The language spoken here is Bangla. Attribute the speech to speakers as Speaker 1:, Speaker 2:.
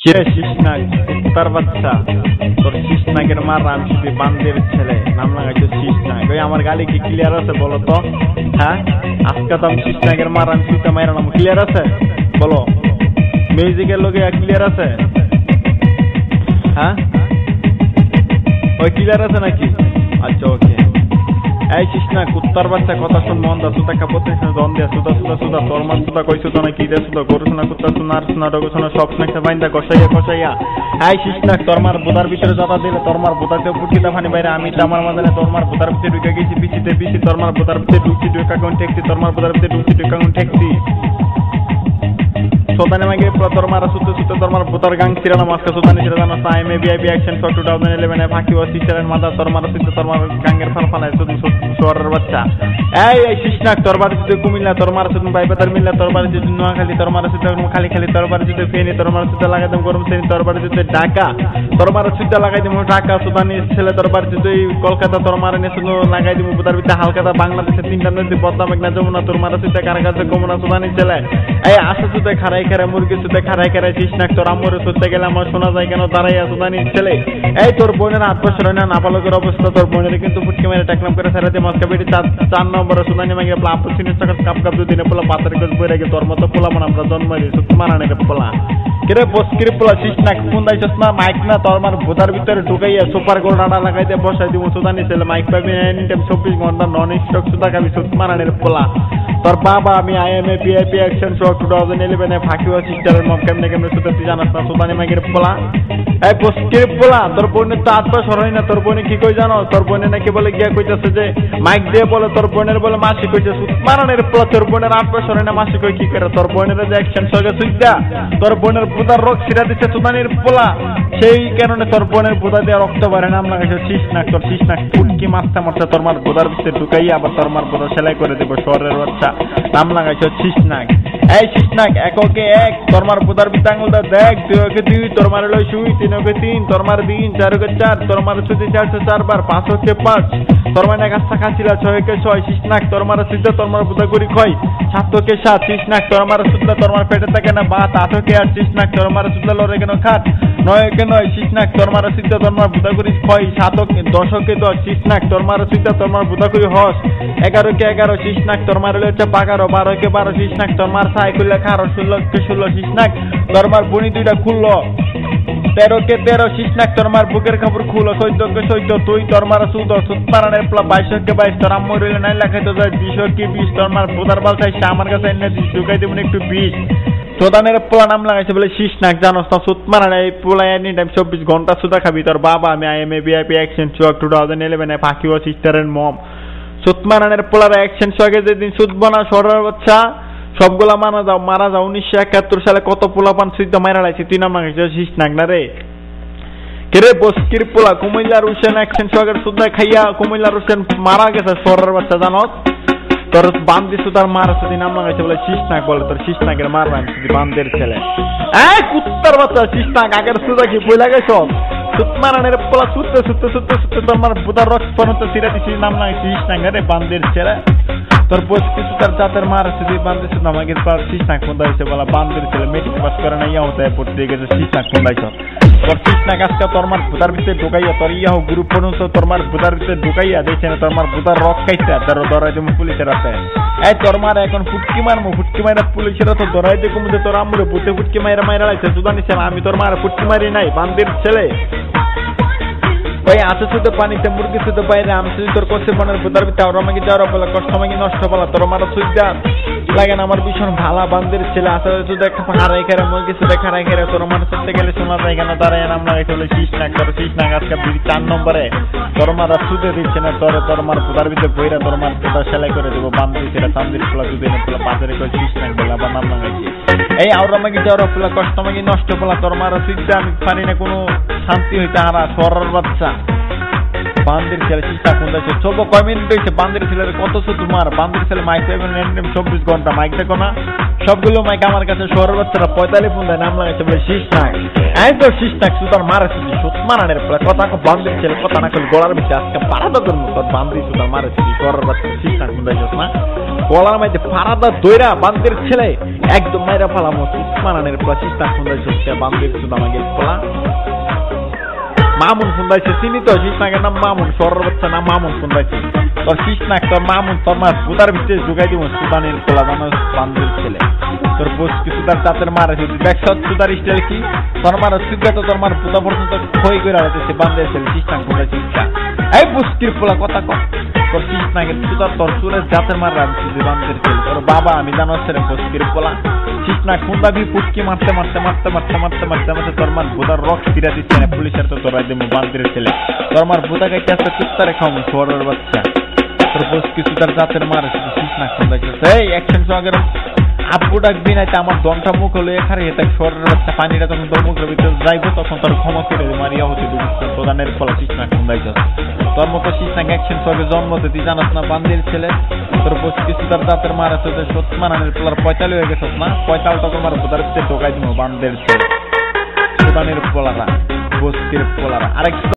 Speaker 1: কিরে শিসনাগ কুত্তার বাচ্চা, তোর শিসনাগের মার রামসুদি বান্দের ছেলে, নাম লাগাইছো শিসনাগ। ওই আমার গালি কি ক্লিয়ার আছে বলো তো? হ্যাঁ, আজকে তো আমি শিসনাগের মার রামসুদিতে মাইরা নাম ক্লিয়ার আছে বলো? মিউজিকের লোকে ক্লিয়ার আছে? হ্যাঁ, ওই ক্লিয়ার আছে নাকি? আচ্ছা ওকে। এই শিসনা কুত্তার বাচ্চা, কথা শুন মন দা, সুতা কাপড় জন দে, সুতা সুতা সুতা তোর মান সুতা কইছো তো নাকি দে সুতা, গরু শোনা কুত্তা শোনা আর শোনা ডগো শোনা সব শোনা বাইন্দা কষাইয়া কষাইয়া। এই শিসনা তোর মার বোদার ভিতরে জটা দিলে, তোর মার বোদাতে পুটকিটা ফানি বাইরে, আমি আমার মাঝে তোর মার বোদার ভিতরে ঢুকে গেছি পিছিতে পিছি, তোর মার বোদার ভিতরে ঢুকছি ঢুকা কোন ঠেকছি, তোর মার বোদার ভিতরে ঢুকছি ঢুকা কোন ঠেকছি। সোদানে মাগে তোর মারা সুতে সুতে তোর মার বোতার গাং ছিড়ানো মাস্কা সোদানি ছিড়া জানো সাই মে বিআইপি অ্যাকশন ফর 2011 এ ফাঁকি ও সিস্টারের মাথা তোর মারা সুতে তোর মার গাঙ্গের ফাল ফালায় শুধু শহরের বাচ্চা। এই শিশনাক তোর বাড়ি যদি কুমিল্লা, তোর মারা শুধু বাইবাদার মিল্লা, তোর বাড়ি যদি নোয়াখালী, তোর মারা সুতে খালি খালি, তোর বাড়ি যদি ফেনি, তোর মারা সুতে লাগাই দেব গরম শ্রেণী, তোর বাড়ি যদি ঢাকা, তোর মারা সুতে লাগাই দেব ঢাকা সুদানি ছেলে, তোর বাড়ি যদি কলকাতা, তোর মারা নিয়ে শুধু লাগাই দেব বোতার ভিতরে হালকাতা, বাংলাদেশের তিনটা নদী পদ্মা মেঘনা যমুনা, তোর মারা সুতে কার কাছে কমনা সুদানি ছেলে। এই আসে সুতে খারাই খারাই মুরগি সুতে খারাই খারাই শিসনাক তোর আম্মুরে সুতে গেলে আমার শোনা যায় কেন দাঁড়াইয়া সুদানির ছেলে। এই তোর বোনের 8 বছর হয় না, নাবালকের অবস্থা, তোর বোনের কিন্তু ফুটকে মেরে টাকলাম করে ছেড়ে দিয়ে মস্কা বেটি 4 নম্বরে সুদানি মাগে প্লাপ সিনিস টাকা কাপ কাপ দুদিনে পোলা পাতার গজ বইরে গে, তোর মতো পোলা মন আমরা জন্ম দিই সুত মারানে রে পোলা। কিরে বস্কির পোলা শিসনাক ফোন দাইছস না, মাইক না তোর মার বোতার ভিতরে ঢুকাইয়া সুপার গোল ডাটা লাগাই দিয়ে বসাই দিব সুদানি ছেলে, মাইক পাবি এনি টাইম 24 ঘন্টা নন স্টপ সুদা খাবি সুত মারানে রে পোলা। তোর বাবা আমি আইএমএ বিআইপি অ্যাকশন শো 2011 এ ফাঁকি ও সিস্টারের মম কেমনে কেমনে সুতে তুই জানাস না সুদানি মাগের পোলা। এই বস্কির পোলা তোর বোনের তো 8 বছর হয় না, তোর বোনে কি কই জানো? তোর বোনে নাকি বলে গিয়া কইতাছে যে মাইক দিয়ে বলে তোর বোনের বলে মাসি কইছে সুত মারানের পোলা। তোর বোনের 8 বছর হয় না, মাসি কই কি করে? তোর বোনের যে অ্যাকশন শোকে সুইদা তোর বোনের বুদার রক ছিড়া দিচ্ছে সুদানির পোলা, সেই কারণে তোর বোনের বুদা দিয়ে রক্ত বাড়ে, নাম লাগাইছে শিসনাক। তোর শিসনাক ফুটকি মাছটা মারছে তোর মার বুদার ভিতরে ঢুকাইয়া আবার তোর মার বুদা সেলাই করে দেবো শহরের বাচ্চা, নাম লাগাইছে শিসনাক। এই শিসনাক এককে এক তোর মার বুদার ভিতরে আঙুলটা দেখ, 2 ওকে 2 তোর মার লই শুই, 3 ওকে 3 তোর মার 3, 4 ওকে 4 তোর মার সুতি 404 বার, 5 ওকে 5 তোর মার না কাছটা খাচ্ছিলা, 6 ওকে 6 শিসনাক তোর মার সুতি তোর মার বুদা করি খই, 7 ওকে 7 শিসনাক তোর মার সুতি তোর মার পেটে থাকে না ভাত, 8 ওকে 8 শিসনাক তোর মার সুতি লরে কেন খাট, 9 ওকে 9 শিসনাক তোর মার সুতি তোর মার বুদা করি খই, 7 ওকে 10 ওকে 10 শিসনাক তোর মার সুতি তোর মার বুদা করি হস, 11 ওকে 11 শিসনাক তোর মার লইছে 11, 12 ওকে 12 শিসনাক তোর মার সাইকেল খারো, 16 ওকে 16 শিসনাক তোর মার বুনি দুইটা খুললো, 13 ওকে 13 শিসনাক তোর মার বুকের কাপড় খুলো, 14 ওকে 14 তুই তোর মার 14 সুতমারানের প্লা, 22 ওকে 22 তোর আম্মু রইলে নাই লাগাইতো যায়, 20 ওকে 20 তোর মার বুদার বাল চাইছে আমার কাছে এনে দিস ঢুকাই দেবো একটু 20 সোদানের পোলা, নাম লাগাইছে বলে শিসনাক। জানোস না সুতমারান এই পোলা এনি টাইম 24 ঘন্টা সুদা খাবি। তোর বাবা আমি আইএমএ বিআইপি অ্যাকশন শো 2011 এ ফাঁকি ও সিস্টারের মম, সুতমারানের পোলার অ্যাকশন শো আগে যেদিন সুদব না সরার বাচ্চা সবগুলা মারা যাও 1971 সালে কত পোলা পান সুইদ মারা লাইছে, তুই নাম লাগাইছে শিসনাক না রে। কেরে বস্কির পোলা কুমিল্লার হোসেন অ্যাকশন শোকের সুদা খাইয়া কুমিল্লার হোসেন মারা গেছে সরার বাচ্চা, জানোস? তোর বান্দি সুতার মার সুদি নাম লাগাইছে বলে শিসনাক, বলে তোর শিসনাকের মার নাম সুদি বান্দের ছেলে। এই কুত্তার বাচ্চা শিসনাক আগের সুদা কি বই লাগাইছ? সুতমারানের পোলা সুতে সুতে সুতে সুতে তোর মার বুদার রক্ত পর্যন্ত ছিড়া দিছি, নাম লাগাইছে শিসনাক রে বান্দের ছেলে। তোর বস্কি সুতার জাতের মার সুদি বান্দের সুদ আমাকে পার শিসনাক কোন দাইছে বলা বান্দের ছেলে, মেট্রিক পাস করে না ইয়া হতে পড়তে গেছে শিসনাক কোন দাইছ। তোর শিসনাক আজকে তোর মার বুদার ভিতরে ঢুকাইয়া তোর ইয়াহ গ্রুপ পর্যন্ত তোর মার বুদার ভিতরে ঢুকাইয়া দেখছে না তোর মার বুদার রক খাইছে, তোর ধরাই দেবো পুলিশের হাতে। এই তোর মার এখন ফুটকি মারমু, ফুটকি মাইরা পুলিশের তো ধরাই দেবো মুঝে তোর আম্মুরে বুতে ফুটকি মাইরা মাইরা লাইছে সুদানি ছেলে, আমি তোর মার ফুটকি মারি নাই বান্দের ছেলে। ভাই আছে শুধু পানিতে মুরগি শুধু বাইরে, আমি শুধু তোর কষে মনের বুদার ভিতরে ওরা আমাকে যাওয়ার বলে কষ্ট আমাকে নষ্ট বলা, তোর মারা সুইদা লাগে না আমার ভীষণ ভালা বান্দের ছেলে আছে শুধু একটা হারাই খেরে মুরগি শুধু খারাই খেরে তোর মার চলতে গেলে শোনা যায় কেন দাঁড়ায় নাম লাগাইতে বলে শিসনাক। তোর শিসনাক আজকে 4 নম্বরে তোর মারা সুদে দিচ্ছে না, তোর মার বুদার ভিতরে বইরা তোর মার বুদা সেলাই করে দেবো বান্দের ছেলে, চান্দির পোলা দুদিনের পোলা পাঁচের করে শিসনাক বলে আবার নাম লাগাইছি। এই আর আমাকে যাওয়ার পোলা কষ্ট আমাকে নষ্ট পোলা তোর মারা সুইদা আমি পারি না কোনো শান্তি হইতে হারা সরার বাচ্চা বান্দির ছেলে শিসা কোন দাইছে। 14 কয় মিনিট হয়েছে বান্দির ছেলের কত শুধু মার, বান্দির ছেলে মাইক পাইবেন 24 ঘন্টা মাইক দেখো না। সবগুলো মাইক আমার কাছে শহরের বাচ্চারা 45 ফোন দেয় নাম লাগাইছে বলে শীষ নাক এই তো শীষ নাক সুতার মারে শুধু সুত মারানের ফলে কথা বান্ধব ছেলে কথা না করলে গলার ভিতরে আজকে পারাদা তোর মতো বান্ধি সুতার মারে শুধু শহরের বাচ্চা শীষ নাক ফোন দেয় না গলার মধ্যে পারাদা দইরা বান্ধের ছেলে একদম মাইরা ফালামো সুত মারানের ফলে শীষ নাক ফোন দেয় সত্যি বান্ধব সুতা আমাকে ফলা মামুন ফোন দিয়েছে চিনি তো শীষ নাকের নাম মামুন শহরের বাচ্চা নাম মামুন ফোন দিয়েছে তোর শীষ নাক তোর মামুন তোর মা সুতার ভিতরে যোগাই দিব সুদানের খোলা জানো বান্ধের ছেলে তোর পোস্ট কি সুতার চাতের মারে যদি দেখছ সুতার স্টাইল কি তোর মার সুগা তো তোর মার পুতা পর্যন্ত খই করে রাখতেছে বান্ধের ছেলে শীষ নাক ফোন দিয়েছে ইচ্ছা এই পুষ্টির পোলা কথা কর তোর শীষ নাকের সুতার তোর সুরের জাতের মার রাখছি বান্ধের ছেলে তোর বাবা আমি জানো সেরে পুষ্টির পোলা শীষ নাক ফোন দাবি পুটকি মারতে মারতে মারতে মারতে মারতে মারতে মারতে তোর মার ভোদার রক ফিরা দিচ্ছে না পুলিশের তো তোর দেবো বান্ধের ছেলে তোর মার ভোদা গাইতে আসতে কুত্তারে খাওয়াবো শহরের বাচ্চা তোর বস কিছু তার জাতের মারে শুধু শীষ নাক ফোন দেখতেছে এই অ্যাকশন সঙ্গের আব্বু ডাকবি না আমার দমটা মুখ হলো এখানে এটা শহরের বাচ্চা পানিটা তখন তোর মুখের ভিতরে যাইবো তখন তোর ক্ষমা করে মারিয়া হতে দিবি প্রধানের ফলা শীষ নাক ফোন দেখছ তোর মতো শীষ নাক অ্যাকশন সঙ্গে জন্মতে তুই জানাস না বান্ধের ছেলে তোর বস কিছু তার জাতের মারে শুধু সৎ মানানের পোলার 45 হয়ে গেছ না 45 তখন মার ভোদার ঢোকাই দিব বান্ধের ছেলে প্রধানের পোলারা বস্তির পোলারা আরেক